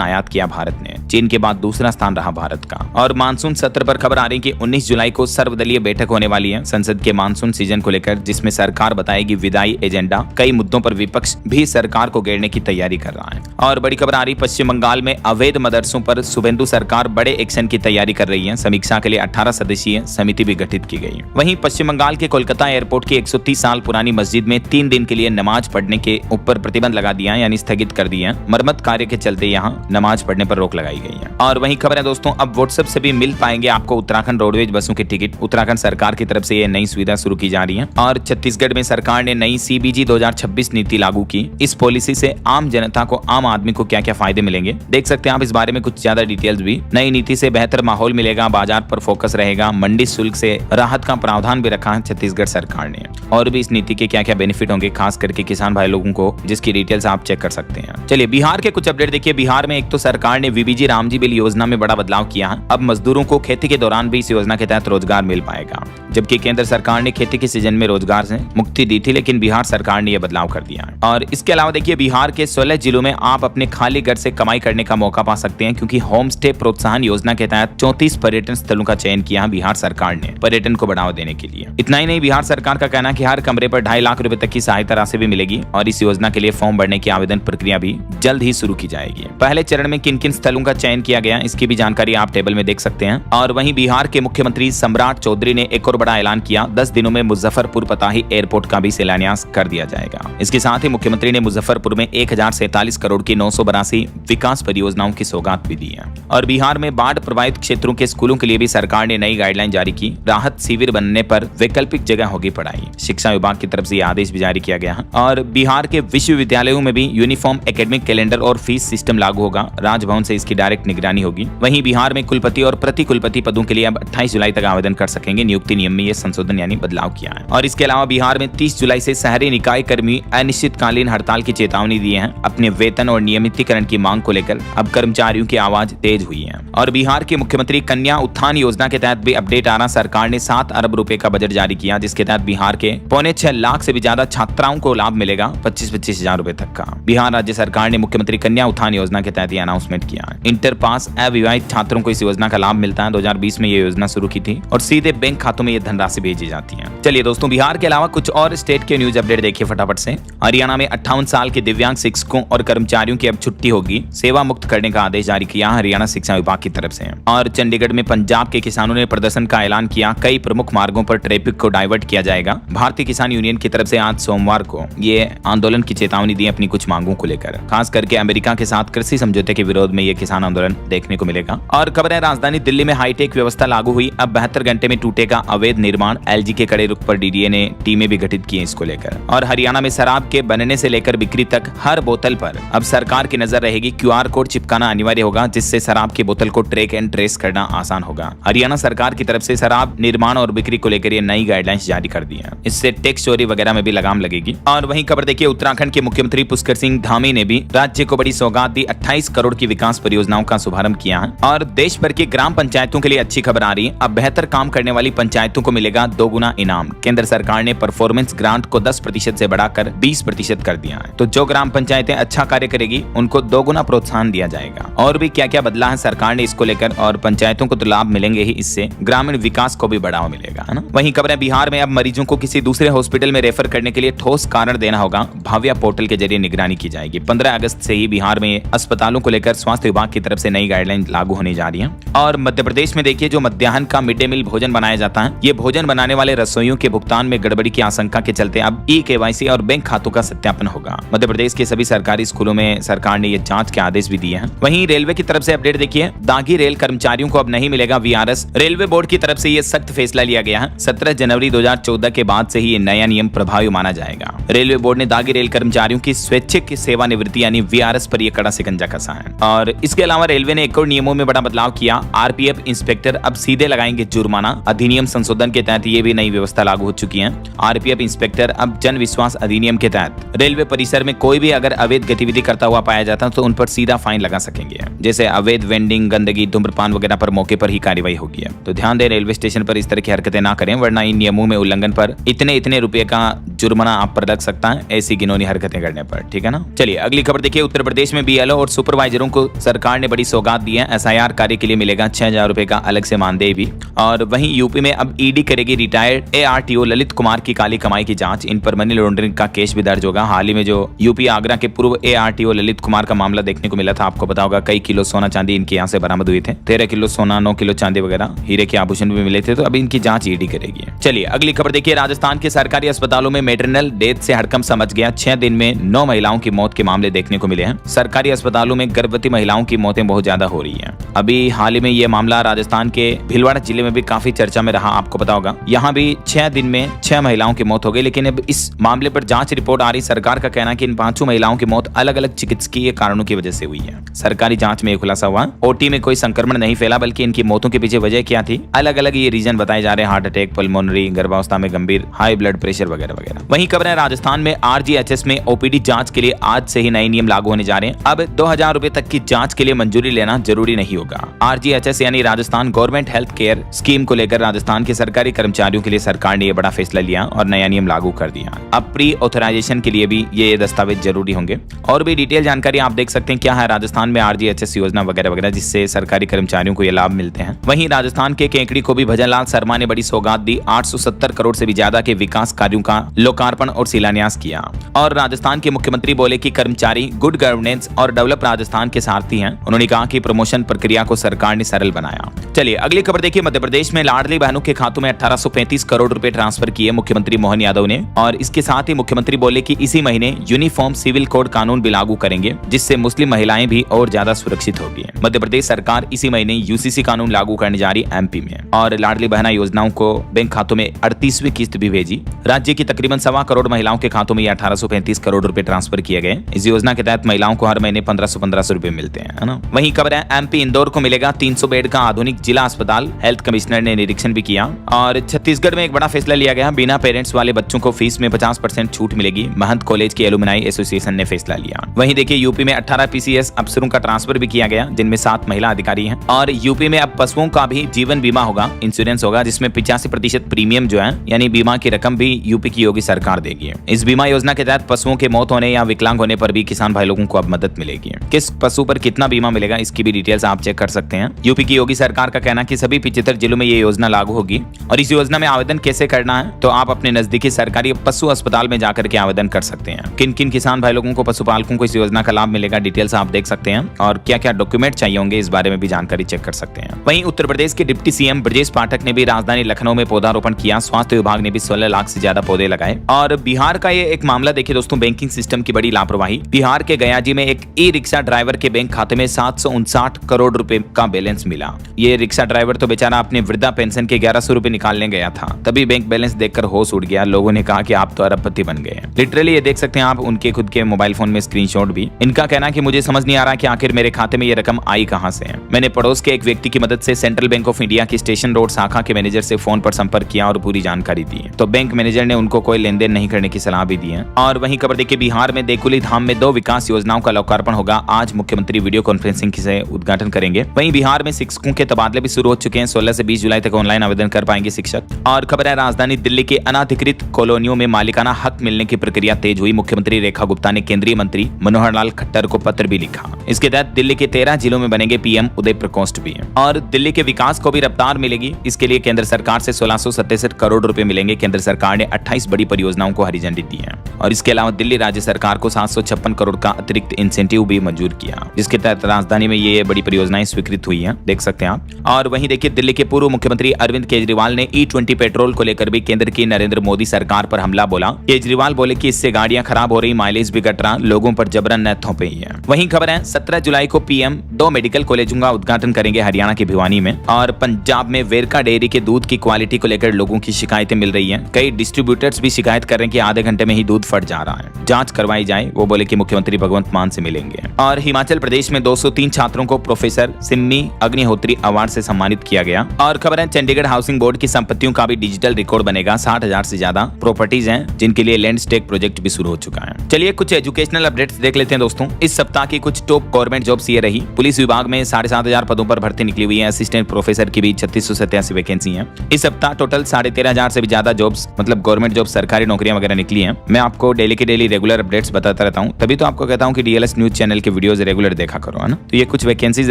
आयात किया भारत ने। चीन के बाद दूसरा स्थान रहा भारत का। और मानसून सत्र पर खबर आ रही कि 19 जुलाई को सर्वदलीय बैठक होने वाली है संसद के मानसून सीजन को लेकर, जिसमें सरकार बताएगी विदाई एजेंडा। कई मुद्दों पर विपक्ष भी सरकार को घेरने की तैयारी कर रहा है। और बड़ी खबर आ रही पश्चिम बंगाल में अवैध मदरसों पर शुभेंदु सरकार बड़े एक्शन की तैयारी कर रही है। समीक्षा के लिए 18 सदस्यीय समिति भी गठित की गई। वहीं पश्चिम बंगाल के कोलकाता एयरपोर्ट की 130 साल पुरानी मस्जिद में 3 दिन के लिए नमाज पढ़ने के ऊपर प्रतिबंध लगा दिया है, यानी स्थगित कर दिया है। मरम्मत कार्य के चलते यहाँ नमाज पढ़ने पर रोक लगाई गई है। और वहीं खबर है दोस्तों, अब व्हाट्सएप से भी मिल पाएंगे आपको उत्तराखंड रोडवेज बसों के टिकट। उत्तराखंड सरकार की तरफ से ये नई सुविधा शुरू की जा रही है। और छत्तीसगढ़ में सरकार ने नई CBG 2026 नीति लागू की। इस पॉलिसी से आम जनता को, आम आदमी को क्या क्या फायदे मिलेंगे, देख सकते हैं आप इस बारे में कुछ ज्यादा डिटेल्स भी। नई नीति से बेहतर माहौल मिलेगा, बाजार पर फोकस रहेगा, मंडी शुल्क से राहत का प्रावधान भी रखा है छत्तीसगढ़ सरकार ने। और भी इस नीति के क्या क्या बेनिफिट होंगे, खास करके किसान भाई लोगों को, जिसकी डिटेल्स आप चेक कर सकते हैं। चलिए बिहार के कुछ अपडेट देखिए। बिहार में एक तो सरकार ने VBG रामजी बिल योजना में बड़ा बदलाव किया है। अब मजदूरों को खेती के दौरान भी इस योजना के तहत रोजगार मिल पाएगा। जबकि केंद्र सरकार ने खेती के सीजन में रोजगार से मुक्ति दी थी, लेकिन बिहार सरकार ने यह बदलाव कर दिया है। और इसके अलावा देखिए बिहार के 16 जिलों में आप अपने खाली घर से कमाई करने का मौका पा सकते हैं, क्योंकि होम स्टे प्रोत्साहन योजना के तहत 34 पर्यटन स्थलों का चयन किया है बिहार सरकार ने पर्यटन को बढ़ावा देने के लिए। इतना ही नहीं, बिहार सरकार का कहना है कि हर कमरे पर 2.5 लाख रुपए तक की सहायता राशि भी मिलेगी। और इस योजना के लिए फॉर्म भरने की आवेदन प्रक्रिया भी जल्द ही शुरू की जाएगी। पहले चरण में किन किन स्थलों का चयन किया गया, इसकी भी जानकारी आप टेबल में देख सकते हैं। और वहीं बिहार के मुख्यमंत्री सम्राट चौधरी ने एक और बड़ा ऐलान किया। 10 दिनों में मुजफ्फरपुर पताही एयरपोर्ट का भी शिलान्यास कर दिया जाएगा। इसके साथ ही मुख्यमंत्री ने मुजफ्फरपुर में 1047 करोड़ की 982 विकास परियोजनाओं की सौगात भी दी है। और बिहार में बाढ़ प्रभावित क्षेत्रों के स्कूलों के लिए भी सरकार ने नई गाइडलाइन जारी की। राहत शिविर बनने पर वैकल्पिक जगह होगी पढ़ाई। शिक्षा विभाग की तरफ से यह आदेश भी जारी किया गया है। और बिहार के विश्वविद्यालयों में भी यूनिफॉर्म एकेडमिक कैलेंडर और फीस सिस्टम लागू होगा। राजभवन से इसकी डायरेक्ट निगरानी होगी। वहीं बिहार में कुलपति और प्रति कुलपति पदों के लिए अब 28 जुलाई तक आवेदन कर सकेंगे। नियुक्ति नियम में यह संशोधन यानी बदलाव किया है। और इसके अलावा बिहार में 30 जुलाई से शहरी निकाय कर्मी अनिश्चितकालीन हड़ताल की चेतावनी दी है। अपने वेतन और नियमितीकरण की मांग को लेकर अब कर्मचारियों की आवाज तेज हुई है। और बिहार के मुख्यमंत्री कन्या उत्थान योजना के तहत भी अपडेट आ रहा। सरकार ने 7 अरब रुपए का बजट जारी किया, जिसके तहत बिहार के 6.25 लाख से भी ज्यादा छात्राओं को लाभ मिलेगा 25-25 हजार रुपए तक का। बिहार राज्य सरकार ने मुख्यमंत्री कन्या उत्थान योजना के तहत अनाउंसमेंट किया है। इंटर पास अविवाहित छात्रों को इस योजना का लाभ मिलता है। 2020 में ये योजना शुरू की थी और सीधे बैंक खातों में ये धनराशि भेजी जाती है। चलिए दोस्तों, बिहार के अलावा कुछ और स्टेट के न्यूज अपडेट देखिए फटाफट से। हरियाणा में 58 साल के दिव्यांग शिक्षकों और कर्मचारियों की अब छुट्टी होगी। सेवा मुक्त करने का आदेश जारी किया हरियाणा शिक्षा विभाग की तरफ से। और चंडीगढ़ में पंजाब के किसानों ने प्रदर्शन का ऐलान किया। कई प्रमुख मार्गों पर ट्रैफिक को डाइवर्ट किया जाएगा। भारतीय किसान यूनियन की तरफ से आज सोमवार को ये आंदोलन की चेतावनी दी अपनी कुछ मांगों को लेकर। खास करके अमेरिका के साथ कृषि समझौते के विरोध में ये किसान आंदोलन देखने को मिलेगा। और खबर है राजधानी दिल्ली में हाईटेक व्यवस्था लागू हुई। अब 72 घंटे में टूटेगा अवैध निर्माण। LG के कड़े रुख पर DDA ने टीमें भी गठित की इसको लेकर। और हरियाणा में शराब के बनने से लेकर बिक्री तक हर बोतल पर अब सरकार की नजर रहेगी। QR कोड चिपकाना अनिवार्य होगा, जिससे शराब की बोतल को ट्रैक एंड ट्रेस करना आसान होगा। हरियाणा सरकार की तरफ से शराब निर्माण और बिक्री को लेकर ये नई गाइडलाइंस जारी कर दी है। इससे टैक्स चोरी वगैरह में भी लगाम लगेगी। और वहीं खबर देखिए, उत्तराखंड के मुख्यमंत्री पुष्कर सिंह धामी ने भी राज्य को बड़ी सौगात दी। 28 करोड़ की विकास परियोजनाओं का शुभारंभ किया है। और देश भर की ग्राम पंचायतों के लिए अच्छी खबर आ रही है। अब बेहतर काम करने वाली पंचायतों को मिलेगा 2 गुना इनाम। केंद्र सरकार ने परफॉर्मेंस ग्रांट को 10% से बढ़ाकर 20% कर दिया है। तो जो ग्राम पंचायतें अच्छा कार्य करेगी उनको 2 गुना प्रोत्साहन दिया जाएगा। और भी क्या क्या बदला है सरकार ने इसको लेकर, और पंचायतों को तो लाभ मिलेंगे ही, इससे ग्रामीण विकास को भी बढ़ावा मिलेगा, है ना। वहीं खबर है बिहार में अब मरीजों को किसी दूसरे हॉस्पिटल में रेफर करने के लिए ठोस कारण देना होगा। भाव्या पोर्टल के जरिए निगरानी की जाएगी। 15 अगस्त से ही बिहार में अस्पतालों को लेकर स्वास्थ्य विभाग की तरफ से नई गाइडलाइन लागू होने जा रही है। और मध्य प्रदेश में देखिए जो मध्याह्न का मिड डे मील भोजन बनाया जाता है, ये भोजन बनाने वाले रसोइयों के भुगतान में गड़बड़ी की आशंका के चलते अब KYC और बैंक खातों का सत्यापन होगा। मध्य प्रदेश के सभी सरकारी स्कूलों में सरकार ने ये जांच के आदेश भी दिए हैं। वहीं रेलवे की तरफ से अपडेट देखिए, दागी रेल कर्मचारियों को अब नहीं मिलेगा VRS। रेलवे बोर्ड की तरफ से ये सख्त फैसला लिया गया है। 17 जनवरी 2014 के बाद से ही ये नया नियम प्रभावी माना जाएगा। रेलवे बोर्ड ने दागी रेल कर्मचारियों की स्वैच्छिक सेवानिवृत्ति यानी VRS पर यह कड़ा शिकंजा कसा है। और इसके अलावा रेलवे ने एक और नियमों में बड़ा बदलाव किया। RPF इंस्पेक्टर अब सीधे लगाएंगे जुर्माना। अधिनियम संशोधन के तहत ये भी नई व्यवस्था लागू हो चुकी है। RPF इंस्पेक्टर अब जन विश्वास अधिनियम के तहत रेलवे परिसर में कोई भी अगर अवैध गतिविधि करता हुआ पाया जाता है तो उन पर सीधा फाइन लगा सकेंगे। जैसे अवैध वेंडिंग, गंदगी, धूम्रपान वगैरह पर मौके पर ही कार्रवाई होगी। तो ध्यान दें, रेलवे स्टेशन पर इस तरह की हरकतें ना करें, वरना इन नियमों में उल्लंघन पर इतने रुपए का जुर्माना आप पर लग सकता है, ऐसी घिनौनी हरकतें करने पर। ठीक है ना। चलिए अगली खबर देखिए, उत्तर प्रदेश में BLO और सुपरवाइजरों को सरकार ने बड़ी सौगात दी है। SIR कार्य के लिए मिलेगा 6000 रुपए का अलग से मानदेय भी। और वहीं यूपी में अब ED करेगी रिटायर्ड ARTO ललित कुमार की काली कमाई की जांच। इन पर मनी लॉन्ड्रिंग का केस भी दर्ज होगा। हाल ही में जो यूपी आगरा के पूर्व ARTO ललित कुमार का मामला देखने को मिला था, आपको पता होगा, कई किलो सोना चांदी इनके यहाँ से बरामद हुए थे। 13 किलो सोना, 9 किलो चांदी वगैरह, हीरे के आभूषण भी मिले थे। तो अभी इनकी जांच ED करेगी। चलिए अगली खबर देखिए, राजस्थान के सरकारी अस्पतालों में मेटरनल डेथ से हड़कंप समझ गया। 6 दिन में 9 महिलाओं की मौत के मामले देखने को मिले हैं। सरकारी अस्पतालों में गर्भवती महिलाओं की मौतें बहुत ज्यादा हो रही हैं। अभी हाल ही में ये मामला राजस्थान के भीलवाड़ा जिले में भी काफी चर्चा में रहा, आपको पता होगा। यहाँ भी 6 दिन में 6 महिलाओं की मौत हो गई। लेकिन अब इस मामले पर जांच रिपोर्ट आ रही। सरकार का कहना है कि इन 5 महिलाओं की मौत अलग अलग चिकित्सकीय कारणों की वजह से हुई है। सरकारी जांच में खुलासा हुआ, OT में कोई संक्रमण नहीं फैला, बल्कि इनकी मौतों के पीछे वजह क्या थी, अलग अलग ये रीजन बताए जा रहे हैं। हार्ट अटैक, पल्मोनरी, गर्भावस्था में गंभीर हाई ब्लड प्रेशर वगैरह वगैरह। वहीं खबर है राजस्थान में RGHS में OPD जांच के लिए आज से ही नए नियम लागू होने जा रहे हैं। अब 2000 रुपए तक की जांच के लिए मंजूरी लेना जरूरी नहीं होगा। RGHS यानी Rajasthan government health care scheme को लेकर राजस्थान के सरकारी कर्मचारियों के लिए सरकार ने यह बड़ा फैसला लिया और नया नियम लागू कर दिया। अब प्री ऑथराइजेशन के लिए भी ये दस्तावेज जरूरी होंगे। और भी डिटेल जानकारी आप देख सकते हैं क्या है राजस्थान में RGHS योजना वगैरह वगैरह, जिससे सरकारी कर्मचारियों को ये लाभ मिलते हैं। वहीं राजस्थान के केकड़ी को भी भजनलाल शर्मा ने बड़ी सौगात दी। 870 करोड़ से भी ज्यादा के विकास कार्यों का लोकार्पण और शिलान्यास किया। और राजस्थान के मुख्यमंत्री बोले कि कर्मचारी गुड गवर्नेंस और डेवलप राजस्थान के सारथी हैं। उन्होंने कहा कि प्रमोशन प्रक्रिया को सरकार ने सरल बनाया। चलिए अगली खबर देखिए, मध्य प्रदेश में लाडली बहनों के खातों में 1835 करोड़ रुपए ट्रांसफर किए मुख्यमंत्री मोहन यादव ने। और इसके साथ ही मुख्यमंत्री बोले कि इसी महीने यूनिफॉर्म सिविल कोड कानून भी लागू करेंगे, जिससे मुस्लिम महिलाएं भी और ज्यादा सुरक्षित होगी। मध्य प्रदेश सरकार इसी महीने UCC कानून लागू करने जा रही है MP में। और लाडली बहना योजनाओं को बैंक खातों में 38वीं किस्त भी भेजी। राज्य की तकरीबन 1.25 करोड़ महिलाओं के खातों में 1835 करोड़ रुपए ट्रांसफर किए गए। इस योजना के तहत महिलाओं को हर महीने 1500 रुपए मिलते हैं, है ना। वहीं खबर है MP इंदौर को मिलेगा 300 बेड का आधुनिक जिला अस्पताल। हेल्थ कमिश्नर ने निरीक्षण भी किया। और छत्तीसगढ़ में एक बड़ा फैसला लिया गया, बिना पेरेंट्स वाले बच्चों को फीस में 50% छूट मिलेगी। महंत कॉलेज के एलुमनाई एसोसिएशन ने फैसला लिया। वहीं देखिए यूपी में 18 PCS अफसरों का ट्रांसफर भी किया गया, जिनमें 7 महिला अधिकारी हैं। और यूपी में अब पशुओं का भी जीवन बीमा होगा, इंश्योरेंस होगा, जिसमें 85% प्रीमियम जो है यानी बीमा की रकम भी यूपी की योगी सरकार देगी। इस बीमा योजना के तहत पशुओं के मौत होने या विकलांग होने पर भी किसान भाई लोगों को अब मदद मिलेगी। किस पशु पर कितना बीमा मिलेगा इसकी भी डिटेल्स आप चेक कर सकते हैं। यूपी की योगी सरकार का कहना है कि सभी 75 जिलों में ये योजना लागू होगी। और इस योजना में आवेदन कैसे करना है, तो आप अपने नजदीकी सरकारी पशु अस्पताल में जाकर के आवेदन कर सकते हैं। किन किन किसान भाई लोगों को, पशुपालकों को इस योजना का लाभ मिलेगा, डिटेल्स आप देख सकते हैं। और क्या क्या डॉक्यूमेंट चाहिए होंगे इस बारे में भी जानकारी चेक कर सकते हैं। वहीं उत्तर प्रदेश के डिप्टी CM ब्रजेश पाठक ने भी राजधानी लखनऊ में पौधारोपण किया। स्वास्थ्य विभाग ने भी 16 लाख से ज्यादा पौधे लगाए। और बिहार का ये एक मामला देखिए दोस्तों, बैंकिंग सिस्टम की बड़ी लापरवाही। बिहार के गयाजी में एक ई-रिक्शा ड्राइवर के बैंक खाते में 759 करोड़ रुपए का बैलेंस मिला। ये रिक्शा ड्राइवर तो बेचारा अपने वृद्धा पेंशन के 1100 रुपए निकालने गया था, तभी बैंक बैलेंस देखकर होश उड़ गया। लोगों ने कहा कि आप तो अरबपति बन गए। लिटरली ये देख सकते हैं आप उनके खुद के मोबाइल फोन में स्क्रीनशॉट भी। इनका कहना कि मुझे समझ नहीं आ रहा कि आखिर मेरे खाते में ये रकम आई कहां से है। मैंने पड़ोस के एक व्यक्ति की मदद से सेंट्रल बैंक ऑफ इंडिया की स्टेशन रोड शाखा के मैनेजर से फोन पर संपर्क किया और पूरी जानकारी दी। तो बैंक मैनेजर ने उनको कोई लेन देन नहीं करने की सलाह भी दी है। और वहीं खबर देखिए, बिहार में देकुली धाम में 2 विकास योजनाओं का लोकार्पण होगा। आज मुख्यमंत्री वीडियो कॉन्फ्रेंसिंग से उद्घाटन करेंगे। वहीं बिहार में शिक्षकों के तबादले भी शुरू हो चुके हैं। 16 से 20 जुलाई तक ऑनलाइन आवेदन कर पाएंगे शिक्षक। और खबर है राजधानी दिल्ली के अनाधिकृत कॉलोनियों में मालिकाना हक मिलने की प्रक्रिया तेज हुई। मुख्यमंत्री रेखा गुप्ता ने केंद्रीय मंत्री मनोहर लाल खट्टर को पत्र भी लिखा। इसके तहत दिल्ली के 13 जिलों में बनेंगे PM उदय प्रकोष्ठ भी। और दिल्ली के विकास को भी रफ्तार मिलेगी। इसके लिए केंद्र सरकार से 1667 करोड़ रुपए मिलेंगे। केंद्र सरकार ने 28 बड़ी परियोजनाओं को हरी झंडी दी है। और इसके अलावा दिल्ली राज्य सरकार को 756 करोड़ का अतिरिक्त इंसेंटिव भी मंजूर किया, जिसके तहत राजधानी में ये बड़ी परियोजनाएं स्वीकृत हुई हैं, देख सकते हैं आप। और वहीं देखिए, दिल्ली के पूर्व मुख्यमंत्री अरविंद केजरीवाल ने E20 पेट्रोल को लेकर भी केंद्र की नरेंद्र मोदी सरकार पर हमला बोला। केजरीवाल बोले कि इससे गाड़ियां खराब हो रही, माइलेज भी घट रहा, लोगों पर जबरन न थोपे ही है। वहीं खबर है 17 जुलाई को पीएम 2 मेडिकल कॉलेजों का उद्घाटन करेंगे हरियाणा के भिवानी में। और पंजाब में वेरका डेयरी के दूध की क्वालिटी को लेकर लोगों की शिकायतें मिल रही है। कई डिस्ट्रीब्यूटर्स भी शिकायत कर रहे हैं कि आधे घंटे में ही दूध फट जा रहा है, जांच करवाई जाए। वो बोले कि मुख्यमंत्री भगवंत मान से मिलेंगे। और हिमाचल प्रदेश में 203 छात्रों को प्रोफेसर सिम्मी अग्निहोत्री अवार्ड से सम्मानित किया गया। और खबर है चंडीगढ़ हाउसिंग बोर्ड की संपत्तियों का भी डिजिटल रिकॉर्ड बनेगा। 60,000 से ज्यादा प्रॉपर्टीज हैं जिनके लिए लैंड स्टेक प्रोजेक्ट भी शुरू हो चुका है। चलिए कुछ एजुकेशनल अपडेट्स देख लेते हैं दोस्तों। इस सप्ताह की कुछ टॉप गवर्नमेंट जॉब्स ये रही। पुलिस विभाग में 7,500 पदों पर भर्ती निकली हुई है। असिस्टेंट प्रोफेसर की भी 3687 वैकेंसी है। इस सप्ताह टोटल 13,500 से भी ज्यादा जॉब्स, मतलब गवर्नमेंट जॉब, सरकारी नौकरियां वगैरह निकली हैं। मैं आपको डेली के डेली रेगुलर अपडेट्स बताता रहता हूं, तभी तो आपको कहता हूं कि DLS न्यूज चैनल के वीडियोस रेगुलर देखा करो, है ना। तो ये कुछ वैकेंसीज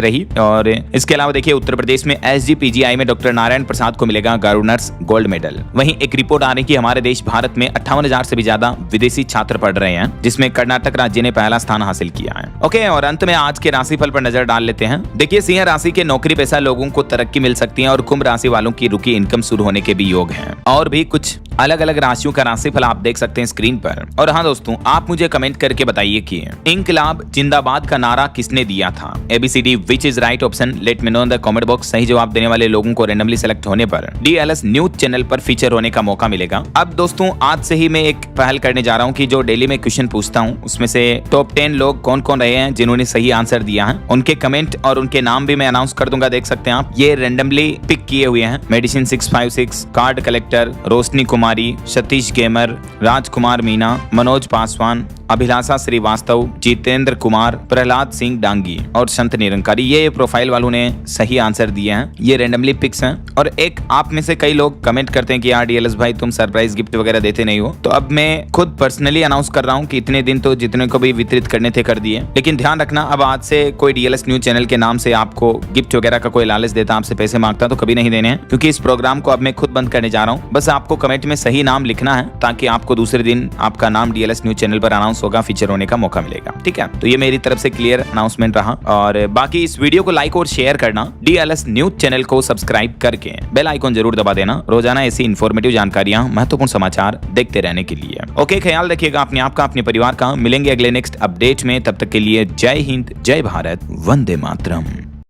रही। और इसके अलावा देखिए, उत्तर प्रदेश में SGPGI में डॉक्टर नारायण प्रसाद को मिलेगा गवर्नर्स गोल्ड मेडल। वहीं एक रिपोर्ट आ रही कि हमारे देश भारत में 58,000 से भी ज्यादा विदेशी छात्र पढ़ रहे हैं, जिसमें कर्नाटक राज्य ने पहला स्थान हासिल किया है। ओके, और अंत में आज के राशिफल पर नजर डाल लेते हैं। देखिए, सिंह राशि के नौकरी पेशा लोगों को तरक्की मिल सकती है और कुंभ राशि वालों की रुकी इनकम शुरू होने के भी योग हैं। और भी कुछ अलग अलग राशियों का राशिफल आप देख सकते हैं स्क्रीन पर। और हाँ दोस्तों, आप मुझे कमेंट करके बताइए कि इंकलाब जिंदाबाद का नारा किसने दिया था। ABCD which is right option, let me know in the comment box. सही जवाब देने वाले लोगों को रैंडमली सेलेक्ट होने पर DLS न्यूज चैनल पर फीचर होने का मौका मिलेगा। अब दोस्तों, आज से ही मैं एक पहल करने जा रहा हूँ कि जो डेली में क्वेश्चन पूछता हूँ, उसमें से टॉप 10 लोग कौन कौन रहे हैं जिन्होंने सही आंसर दिया है, उनके कमेंट और उनके नाम भी मैं अनाउंस कर दूंगा। देख सकते हैं आप, ये रैंडमली पिक किए हुए हैं। मेडिसिन 656, कार्ड कलेक्टर, रोशनी कुमारी, सतीश गेमर, राजकुमार मीना, मनोज पासवान, अभिलाषा श्रीवास्तव, जितेंद्र कुमार, प्रहलाद सिंह डांगी और संत निरंकारी। ये प्रोफाइल वालों ने सही आंसर दिए हैं। ये रैंडमली पिक्स हैं। और एक आप में से कई लोग कमेंट करते हैं कि यार DLS भाई तुम सरप्राइज गिफ्ट वगैरह देते नहीं हो, तो अब मैं खुद पर्सनली अनाउंस कर रहा हूँ कि इतने दिन तो जितने को भी वितरित करने थे कर दिए। लेकिन ध्यान रखना, अब आज से कोई DLS न्यूज चैनल के नाम से आपको गिफ्ट वगैरह का कोई लालच देता, आपसे पैसे मांगता, तो कभी नहीं देने हैं, क्योंकि इस प्रोग्राम को अब मैं खुद बंद करने जा रहा हूँ। बस आपको कमेंट में सही नाम लिखना है, ताकि आपको दूसरे दिन आपका नाम DLS न्यूज चैनल पर अनाउंस होगा, फीचर होने का मौका मिलेगा। ठीक है, तो ये मेरी तरफ से क्लियर अनाउंसमेंट रहा। और बाकी इस वीडियो को लाइक और शेयर करना, DLS न्यूज चैनल को सब्सक्राइब करके बेल आइकॉन जरूर दबा देना, रोजाना ऐसी इंफॉर्मेटिव जानकारियां, महत्वपूर्ण समाचार देखते रहने के लिए। ओके, ख्याल रखिएगा अपने आप का, अपने परिवार का। मिलेंगे अगले नेक्स्ट अपडेट में, तब तक के लिए जय हिंद, जय भारत, वंदे मातरम।